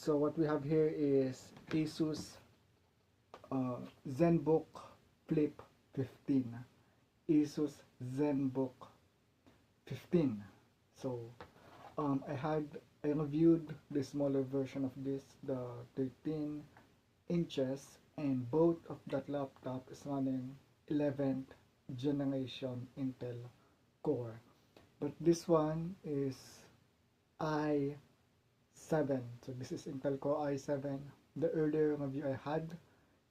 So what we have here is Asus Zenbook Flip 15. Asus Zenbook 15. So I reviewed the smaller version of this, the 13 inches, and both of that laptop is running 11th generation Intel core. But this one is i7. So this is Intel Core i7. The earlier review I had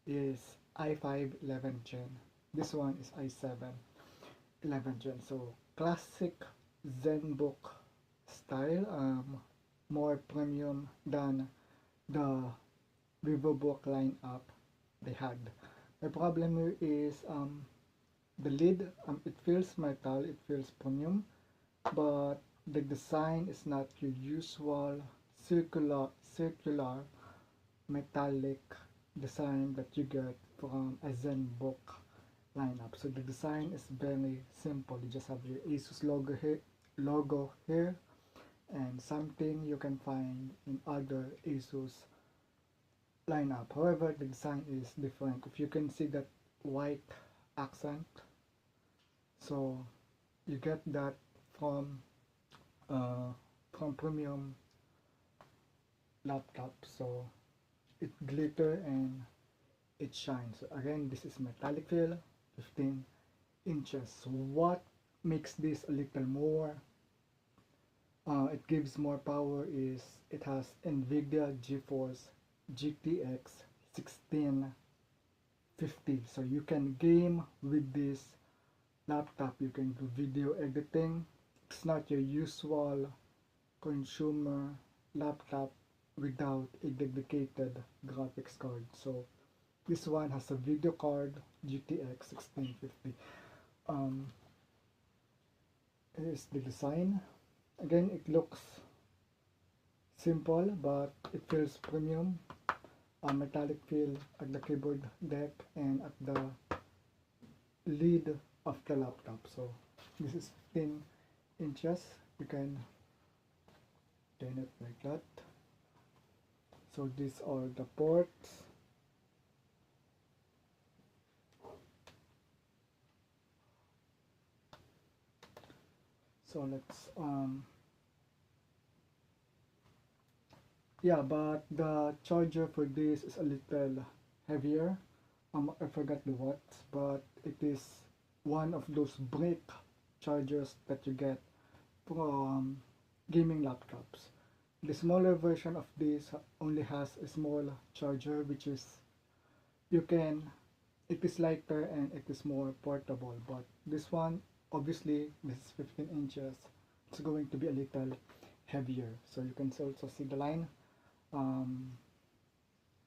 is i5 11th gen. This one is i7 11th gen. So classic Zenbook style, more premium than the VivoBook lineup they had. The problem here is the lid. It feels metal, it feels premium, but the design is not your usual circular metallic design that you get from a Zenbook lineup. So the design is very simple. You just have your Asus logo here, and something you can find in other Asus lineup. However, the design is different. If you can see that white accent, so you get that from premium laptop. So it glitter and it shines. So again, this is metallic feel, 15 inches. So what makes this a little more it gives more power is it has NVIDIA GeForce GTX 1650. So you can game with this laptop, you can do video editing. It's not your usual consumer laptop without a dedicated graphics card. So this one has a video card GTX 1650. Here's the design. Again, it looks simple, but it feels premium. Metallic feel at the keyboard deck and at the lid of the laptop. So this is 15 inches. You can turn it like that. So these are the ports. So let's yeah, but the charger for this is a little heavier. I forgot the watts, but it is one of those brick chargers that you get from gaming laptops. The smaller version of this only has a small charger, which is it is lighter and it is more portable. But this one, obviously, this is 15 inches. It's going to be a little heavier. So you can also see the line.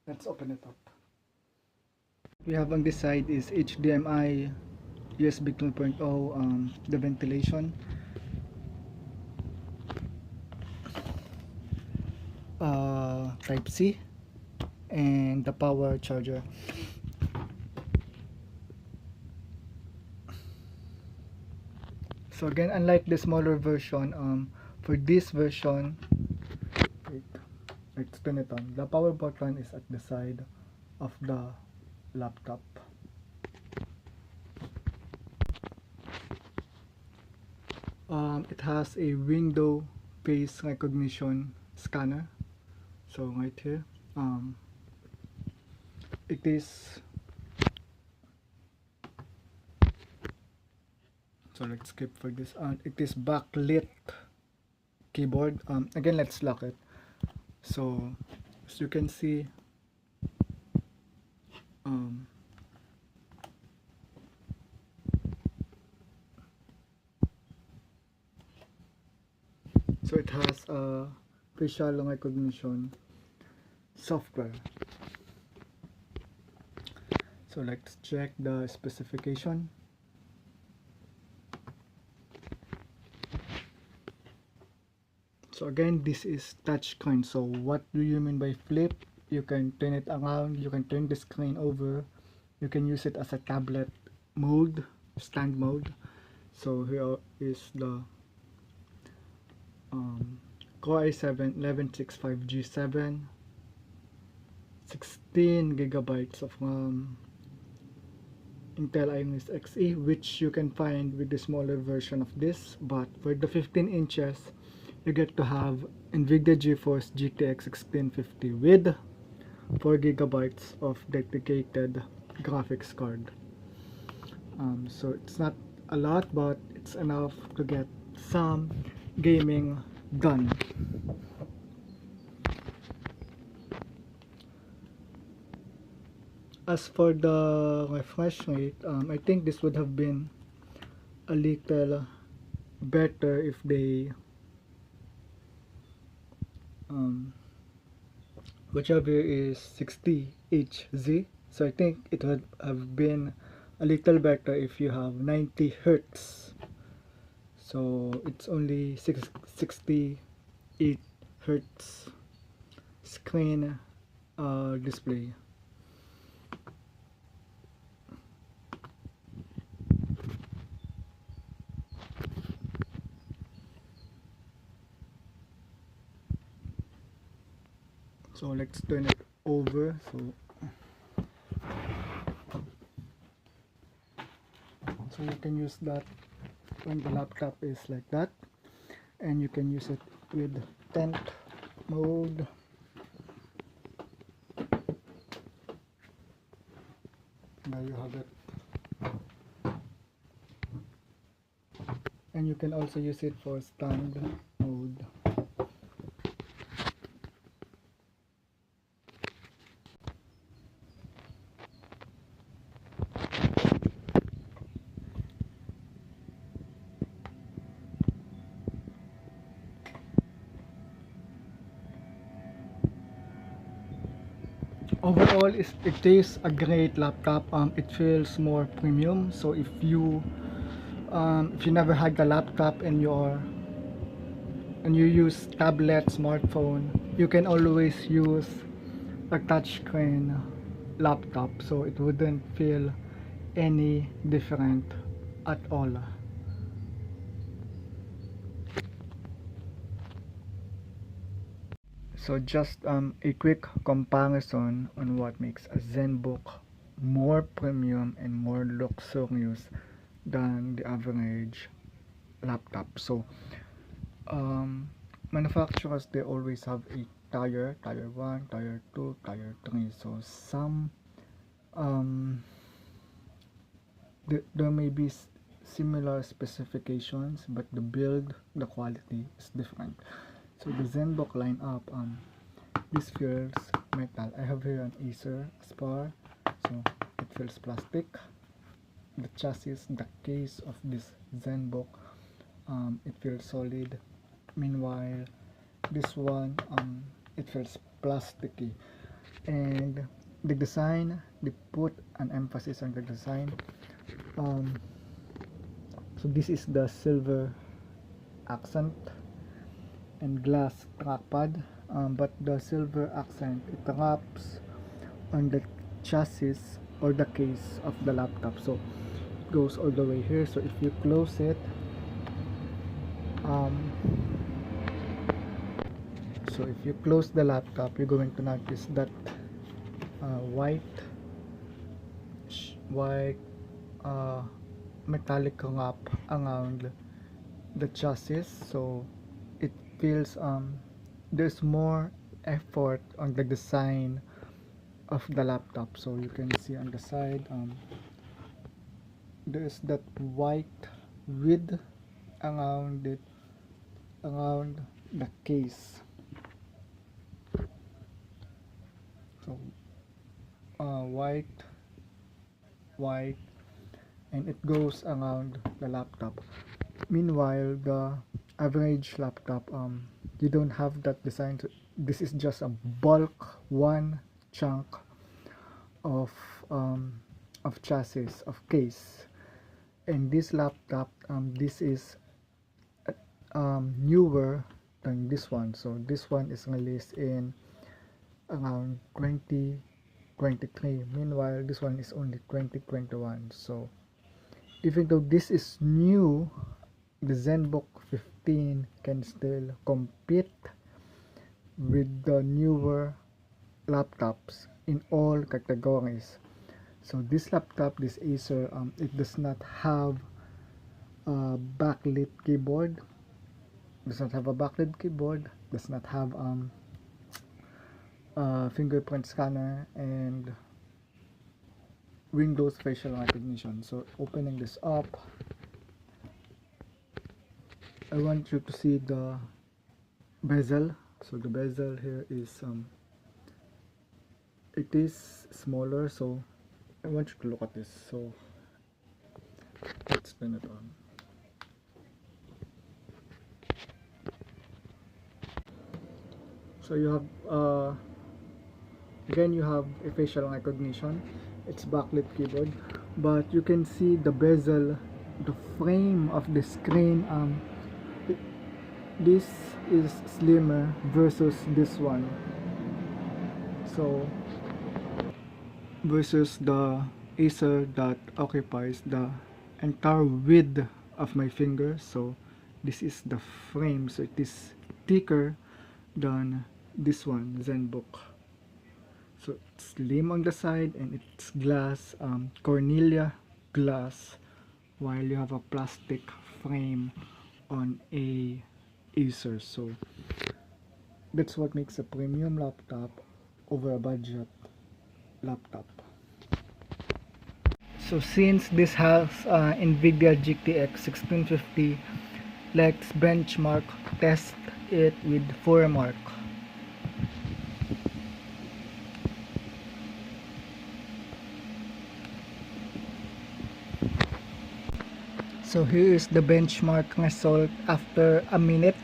Let's open it up. We have on this side is HDMI, USB 2.0, the ventilation, Type C, and the power charger. So again, unlike the smaller version, for this version, let's turn it on. The power button is at the side of the laptop. It has a window face recognition scanner. So right here, it is. So let's skip for this. It is backlit keyboard. Again, let's lock it. So as you can see, so it has a facial recognition software. So let's check the specification. So again, this is touchscreen. So what do you mean by flip? You can turn it around, you can turn the screen over, you can use it as a tablet mode, stand mode. So here is the Core i7 1165G7 16 gigabytes of RAM, Intel Iris Xe, which you can find with the smaller version of this. But for the 15 inches, you get to have NVIDIA GeForce GTX 1650 with 4 gigabytes of dedicated graphics card. So it's not a lot, but it's enough to get some gaming done. As for the refresh rate, I think this would have been a little better if they whichever is 60 Hz. So I think it would have been a little better if you have 90 Hertz. So it's only 68 Hertz screen display. So let's turn it over. So you can use that when the laptop is like that, and you can use it with tent mode. There you have it. And you can also use it for stand mode. Overall, it is a great laptop. It feels more premium. So if you never had a laptop and you use tablet, smartphone, you can always use a touchscreen laptop. So it wouldn't feel any different at all. So just a quick comparison on what makes a Zenbook more premium and more luxurious than the average laptop. So manufacturers, they always have a tier 1, tier 2, tier 3. So some there may be similar specifications, but the quality is different. So the Zenbook lineup, this feels metal. I have here an Acer spar, so it feels plastic. The chassis, the case of this Zenbook, it feels solid. Meanwhile, this one, it feels plasticky. And the design, they put an emphasis on the design. So this is the silver accent and glass trackpad, but the silver accent, it wraps on the chassis or the case of the laptop, so it goes all the way here. So if you close it, so if you close the laptop, you're going to notice that white metallic wrap around the chassis. So it feels there's more effort on the design of the laptop. So you can see on the side, there's that white width around it, around the case. So white, and it goes around the laptop. Meanwhile, the average laptop, you don't have that design. So this is just a bulk, one chunk of chassis, of case. And this laptop, this is newer than this one. So this one is released in around 2023. Meanwhile, this one is only 2021. So even though this is new, the Zenbook 15 can still compete with the newer laptops in all categories. So this laptop, this Acer, it does not have a backlit keyboard, does not have a backlit keyboard, does not have a fingerprint scanner, and Windows facial recognition. So opening this up, I want you to see the bezel. So the bezel here is it is smaller, so I want you to look at this. So let's turn it on. So you have again, you have a facial recognition, it's backlit keyboard, but you can see the bezel, the frame of the screen. This is slimmer versus this one, so versus the Acer that occupies the entire width of my finger. So this is the frame, so it is thicker than this one, Zenbook. So it's slim on the side and it's glass, cornelia glass, while you have a plastic frame on a Acer. So that's what makes a premium laptop over a budget laptop. So since this has NVIDIA GTX 1650, let's benchmark test it with 4 mark. So here is the benchmark result after a minute.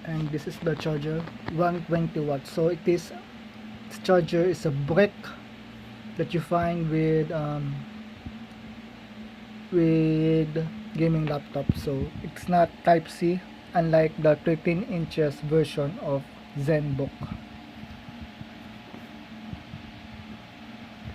And this is the charger, 120 watts. So it is, this charger is a brick that you find with gaming laptops. So it's not type C, unlike the 13 inches version of Zenbook.